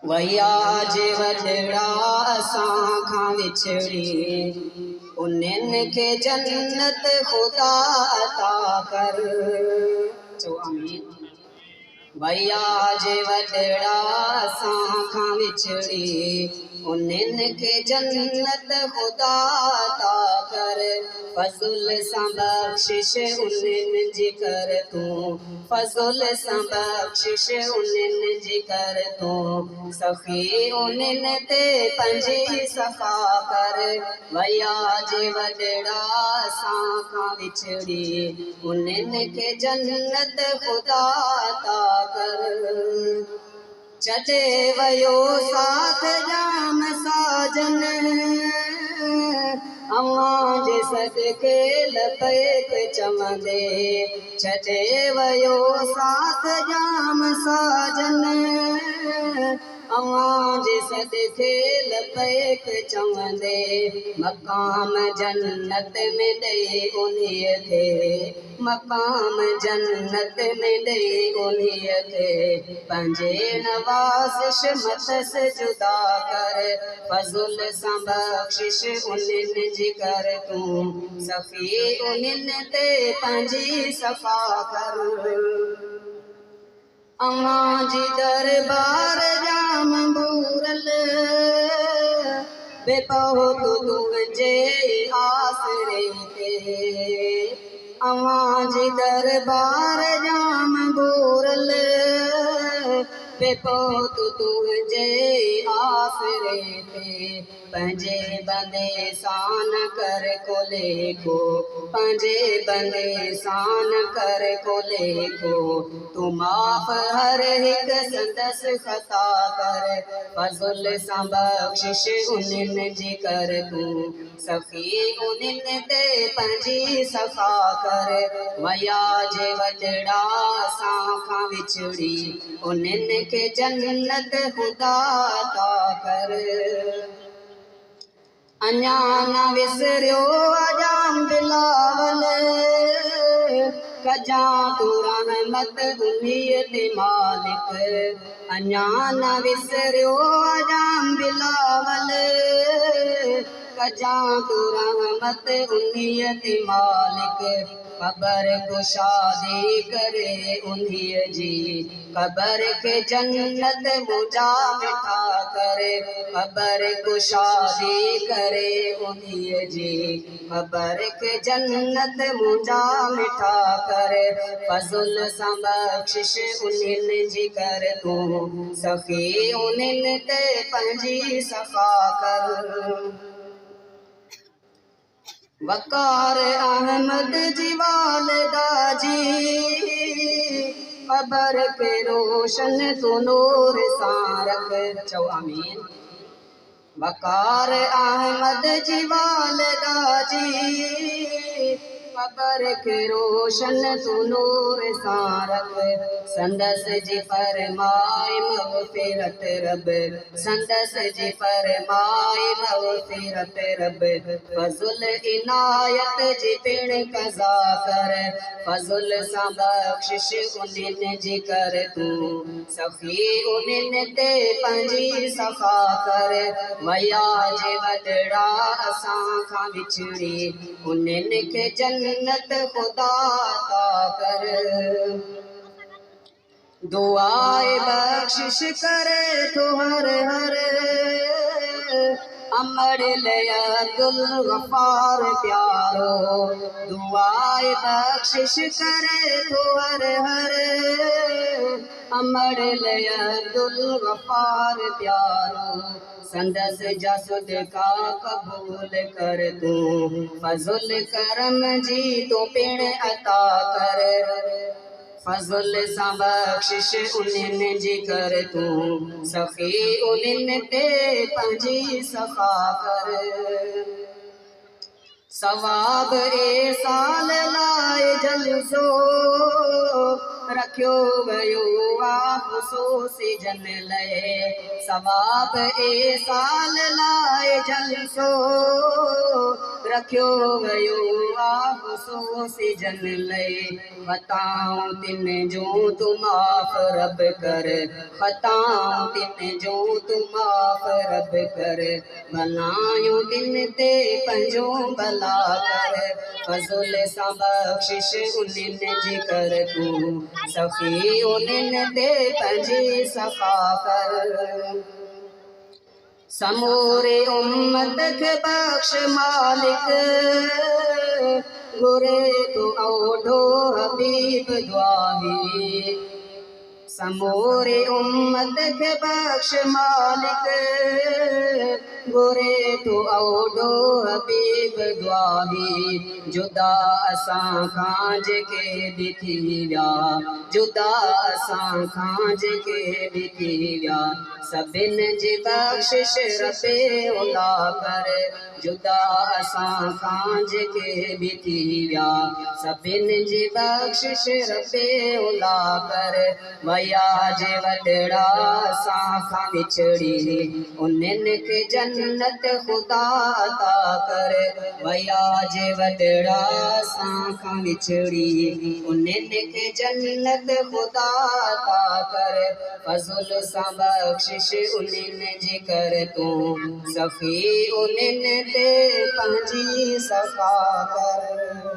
वया जे वॾड़ा असां खां विछड़ी उन्हनि खे जन्नत खुदा अता कर। चओ आमीन। वया जे वॾड़ा असां खां विछड़ी उन्हनि खे जन्नत खुदा अता कर। फज़ुल सां बख़्शिश उन्हनि जी कर तूं, फज़ुल सां बख़्शिश उन्हनि जी कर तूं, सफ़ी उन्हनि ते पंहिंजी सफ़ा कर। वया जे वॾड़ा असां खां विछड़ी उन्हनि खे जन्नत खुदा अता कर। छॾे वयो साथ जाम साजन अव्हां जे सदके लबैक चवंदे। छॾे वयो साथ जाम साजन अव्हां जे सदके लबैक चवंदे। मक़ाम जन्नत में ॾेई उन्हीअ खे, मक़ाम जन्नत में ॾेई उन्हीअ खे पंहिंजे नवाज़िश मतस जुदा कर। फज़ुल सां बख़्शिश उन्हनि जी कर तूं, सफ़ी उन्हनि ते पंहिंजी सफ़ा कर। अव्हां जी दरबार जाम बूरल बेपहुत तुंहिंजे आसरे ते। अव्हां जी दरबार जाम बूरल बेपहुत तुंहिंजे आसरे ते। पंहिंजे बंदे सां न कर को लेखो, पंहिंजे बंदे सां न कर को लेखो, तूं माफ़ हर हिकु संदसि ख़ता कर। फज़ुल सां बख़्शिश उन्हनि जी कर तूं, सफ़ी उन्हनि ते पंहिंजी सफ़ा कर। वया जे वॾड़ा असां खां विछड़ी उन्हनि खे जन्नत खुदा अता कर। अञा न विसरियो अजाम बिलावल कजां तूं रहमत उन्हीअ ते मालिक। अञा न विसरियो अजाम बिलावल कजां तूं रहमत उन्हीअ ते मालिक। क़बर कुशादी करे उन्हीअ जी, क़बर खे जन्नत मुंहिंजा मिठा कर। क़बर कुशादी करे उन्हीअ जी, क़बर खे जन्नत मुंहिंजा मिठा कर। फज़ुल सां बख़्शिश उन्हनि जी कर तूं, सफ़ी उन्हनि ते पंहिंजी सफ़ा कर। वक़ार अहमद जी वालिदा जी क़बर खे रोशन तूं नूर सां रख। चओ आमीन। वक़ार अहमद जी वालिदा जी क़बर खे रोशन तूं नूर सां रख। संदसि जी फरमाए मग़फ़िरत रब, संदसि जी फरमाए मग़फ़िरत रब, फज़ुल इनायत जी पिण क़ज़ा कर। फज़ुल सां बख़्शिश उन्हनि जी कर तूं, सफ़ी उन्हनि ते पंहिंजी सफ़ा कर। वया जे वॾड़ा असां खां विछड़ी उन्हनि खे जन्नत खुदा अता कर। दुआए बख़्शिश करे थो हर हर अमर अब्दुल गफ़ार प्यारो। दुआए बख़्शिश करे थो हर हर अमर अब्दुल गफ़ार प्यारो। संदसि जा सदका क़बूल कर तूं, फज़ुल करम जी तूं पिण अता कर। फज़ुल सां बख़्शिश उन्हनि जी कर तूं, सफ़ी उन्हनि ते पंहिंजी सफ़ा कर। सवाब ए साल लाइ जलसो रखियो वियो आहे ख़ुशूसी जन लाइ। सवाब ए साल लाए जलसो रखियो वयो अफ़सोस जन लए खताऊं तिन जो तू माफ़ रब कर खताऊं तिन जो तू माफ़ रब कर भलायूं तिन ते पंहिंजो भला कर फज़ुल सां बख़्शिश उन्हनि जी कर तूं सफ़ी उन्हनि ते पंहिंजी सफ़ा कर समूरे उम्मत खे बख़्श मालिक घुरे तो ओढो हबीब दुआही समूरे उम्मत के बख्श मालिक घुरे तो ओढो हबीब दुआही जुदा असां खां जेके बि थी विया जुदा असां खां जेके बि थी विया सभिनि जी बख़्शिश रबे उला कर जुदा असां खां जेके बि थी विया सभिनि जी बख़्शिश रबे उला कर वया जे वॾड़ा असां खां विछड़ी उन्हनि खे जन्नत ख़ुदा अता कर वया जे वॾड़ा असां खां विछड़ी उन्हनि खे जन्नत ख़ुदा अता कर फज़ुल सां बख़्शिश उन्हनि जी कर तूं सफ़ी उन्हनि ते पंहिंजी सफ़ा कर।